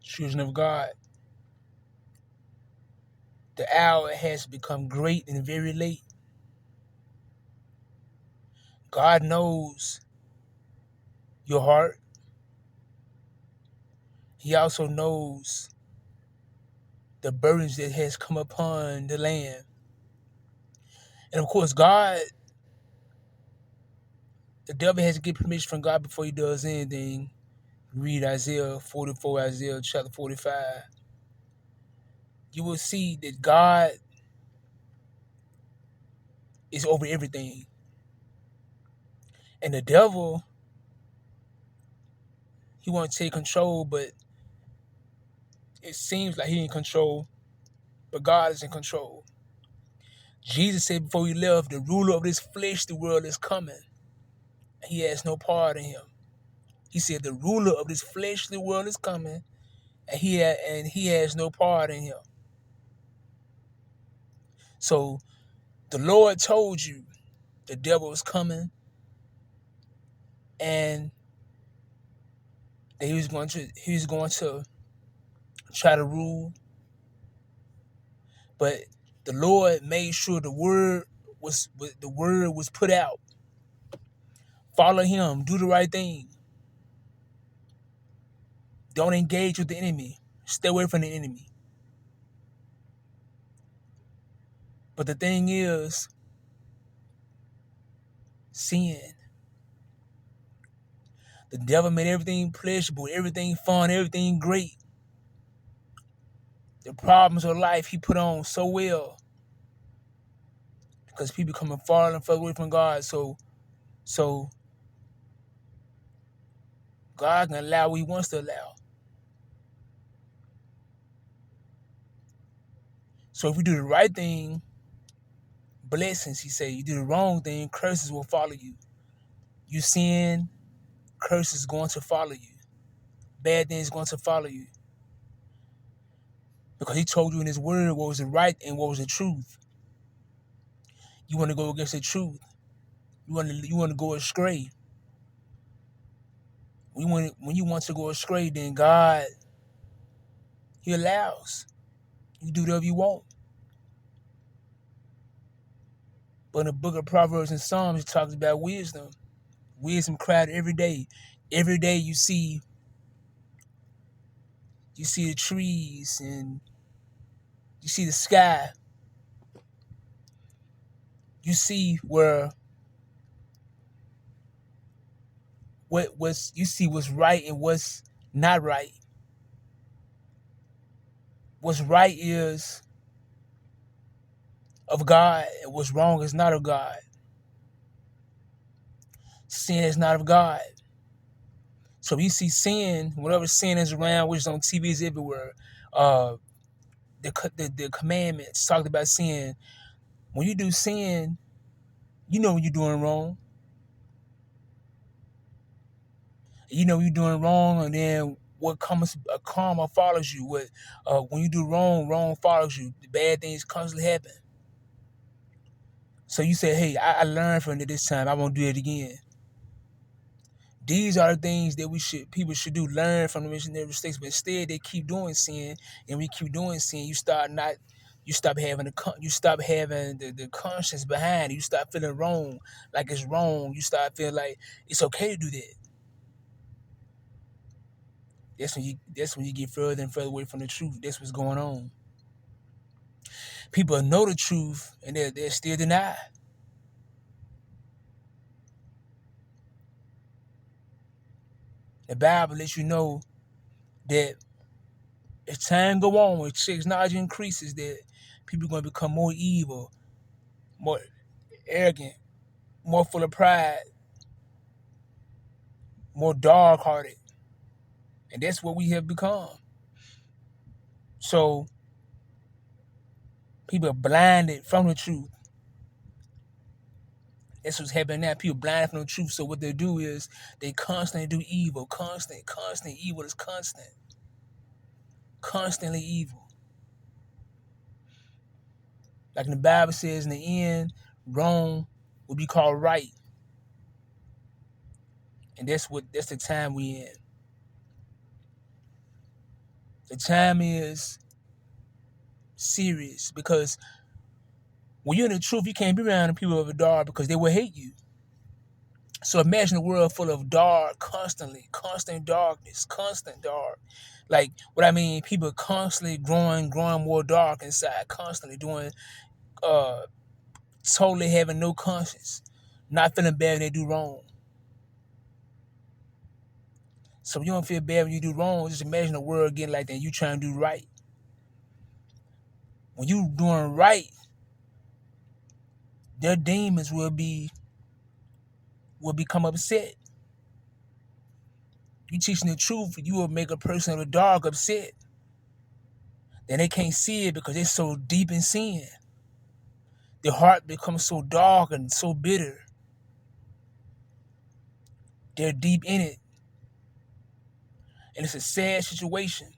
children of God, the hour has become great and very late. God knows your heart. He also knows the burdens that has come upon the land. And of course, God, the devil has to get permission from God before he does anything. Read Isaiah 44, Isaiah chapter 45. You will see that God is over everything. And the devil, he wants to take control, but it seems like he in control, but God is in control. Jesus said before he left, the ruler of this flesh, the world is coming. He has no part in him. He said the ruler of this fleshly world is coming, and he has no part in him. So the Lord told you the devil is coming, and that he was going to try to rule, but the Lord made sure the word was put out. Follow him, do the right thing. Don't engage with the enemy. Stay away from the enemy. But the thing is, sin. The devil made everything pleasurable, everything fun, everything great. The problems of life he put on so well because people coming far and further away from God. So God can allow what he wants to allow. So if you do the right thing, blessings, he said. You do the wrong thing, curses will follow you. You sin, curses going to follow you. Bad things going to follow you. Because he told you in his word what was the right and what was the truth. You want to go against the truth. You want to go astray. When you want to go astray, then God, he allows. You do whatever you want. But in the book of Proverbs and Psalms, it talks about wisdom. Wisdom cried every day. Every day you see the trees and you see the sky. You see where you see what's right and what's not right. What's right is of God and what's wrong is not of God. Sin is not of God. So you see sin, whatever sin is around, which is on TVs everywhere, the commandments talked about sin. When you do sin, you know when you're doing wrong. You know you're doing wrong, and then what comes, karma follows you. When you do wrong, wrong follows you. The bad things constantly happen. So you say, hey, I learned from it this time. I won't do it again. These are the things that people should do. Learn from the mistakes, but instead they keep doing sin, and when you keep doing sin, you stop having the conscience behind it. You start feeling wrong, like it's wrong. You start feeling like it's okay to do that. That's when you get further and further away from the truth. That's what's going on. People know the truth and they're still denied. The Bible lets you know that as time go on, as technology increases, that people are going to become more evil, more arrogant, more full of pride, more dark-hearted. And that's what we have become. So people are blinded from the truth. That's what's happening now. People blinded from the truth. So what they do is they constantly do evil. Constant evil is constant. Constantly evil. Like the Bible says, in the end, wrong will be called right. And that's the time we in. The time is serious because when you're in the truth, you can't be around the people of the dark because they will hate you. So imagine a world full of dark, constant darkness, constant dark. Like what I mean, people constantly growing more dark inside, constantly doing, uh, totally having no conscience, not feeling bad when they do wrong. So you don't feel bad when you do wrong. Just imagine a world getting like that. You trying to do right. When you doing right, their demons will become upset. You teaching the truth, you will make a person of the dark upset. Then they can't see it because they're so deep in sin. Their heart becomes so dark and so bitter. They're deep in it. And it's a sad situation.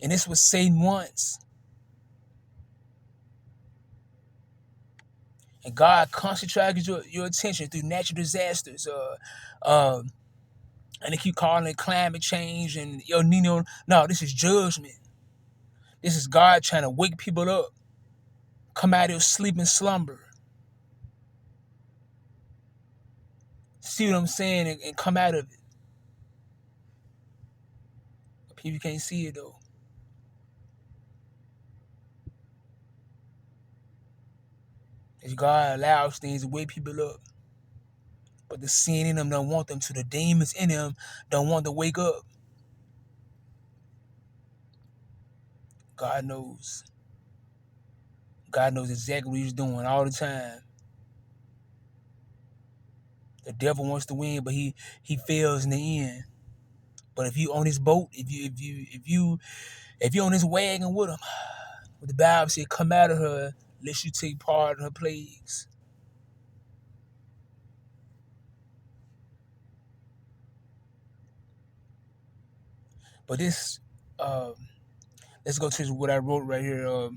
And this was Satan wants. And God constantly tries to get your attention through natural disasters. And they keep calling it climate change and El Nino. No, this is judgment. This is God trying to wake people up. Come out of your sleep and slumber. See what I'm saying? And come out of it. But people can't see it though. As God allows things to wake people up. But the sin in them don't want them to. The demons in them don't want to wake up. God knows. God knows exactly what he's doing all the time. The devil wants to win, but he fails in the end. But if you on his boat, if you on his wagon with him, what the Bible said, come out of her, lest you take part in her plagues. But this, let's go to what I wrote right here.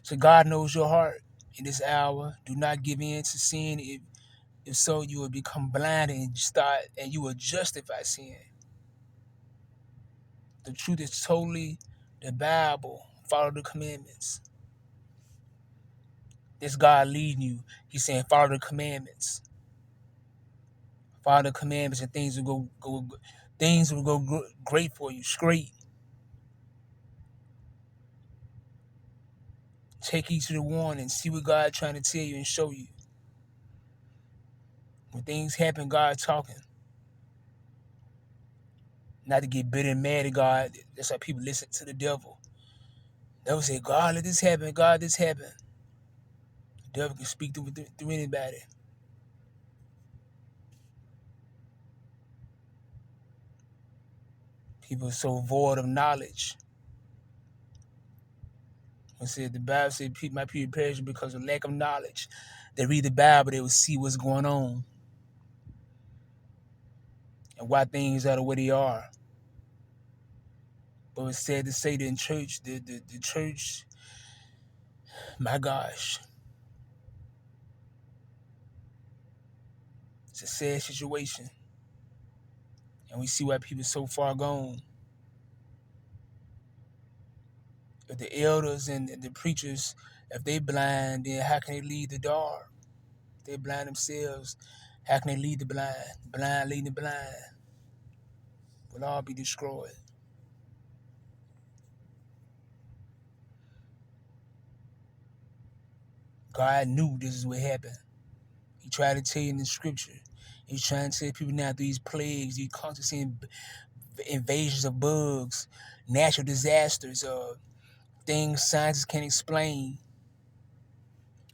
So God knows your heart in this hour. Do not give in to sin. If so, you will become blind and you will justify sin. The truth is totally the Bible. Follow the commandments. This God leading you. He's saying follow the commandments. Follow the commandments and things will go great for you, straight. Take heed to the warning. See what God trying to tell you and show you. When things happen, God talking. Not to get bitter and mad at God. That's why people listen to the devil. They will say, God, let this happen. God, this happen. The devil can speak through anybody. People are so void of knowledge. I said the Bible said my people perish because of lack of knowledge. They read the Bible, they will see what's going on and why things are the way they are. But it's sad to say that in church, the church, my gosh, it's a sad situation. And we see why people are so far gone. If the elders and the preachers, if they blind, then how can they lead the dark? If they blind themselves, how can they lead the blind? Blind leading the blind. We'll all be destroyed. God knew this is what happened. He tried to tell you in the scripture. He's trying to tell people now these plagues, these constant invasions of bugs, natural disasters, things scientists can't explain.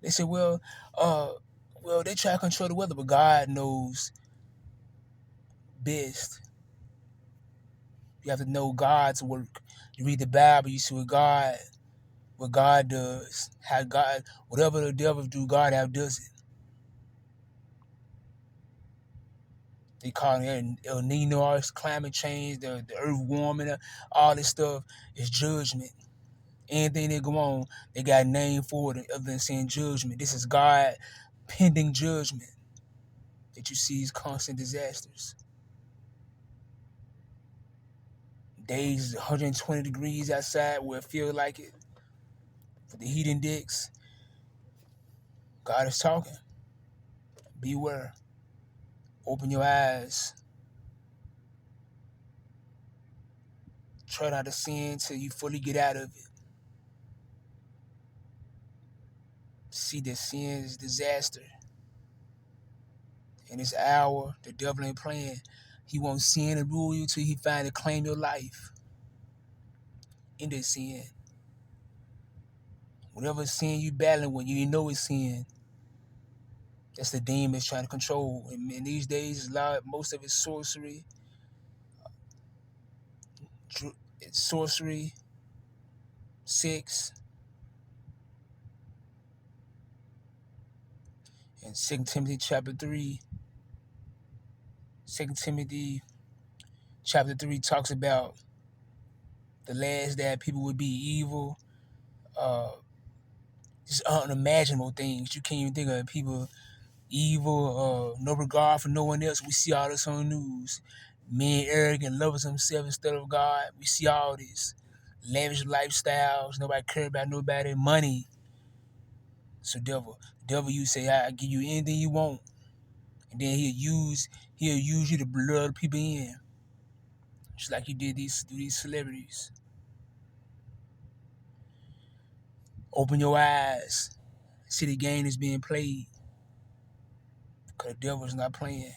They say, they try to control the weather, but God knows best. You have to know God's work. You read the Bible, you see what God does, how God, whatever the devil do, God outdoes it. They call it El Nino, it's climate change, the earth warming, all this stuff is judgment. Anything that go on, they got a name for it other than saying judgment. This is God pending judgment. that you see these constant disasters. Days 120 degrees outside where it feels like it. For the heat index, God is talking. Beware. Open your eyes. Try not to sin till you fully get out of it. See that sin is disaster. In this hour, the devil ain't playing. He won't sin and rule you till he finally claim your life. In this sin. Whatever sin you battling when you know it's sin, that's the demons trying to control. And in these days, most of it's sorcery, sex, and 2 Timothy chapter 3. 2 Timothy chapter 3 talks about the last day people would be evil, just unimaginable things. You can't even think of people evil, no regard for no one else. We see all this on the news. Men arrogant, lovers themselves instead of God. We see all this. Lavish lifestyles, nobody care about nobody, money. So devil you say, I give you anything you want. And then he'll use you to lure the people in. Just like he did these celebrities. Open your eyes. See the game is being played. Because the devil's not playing.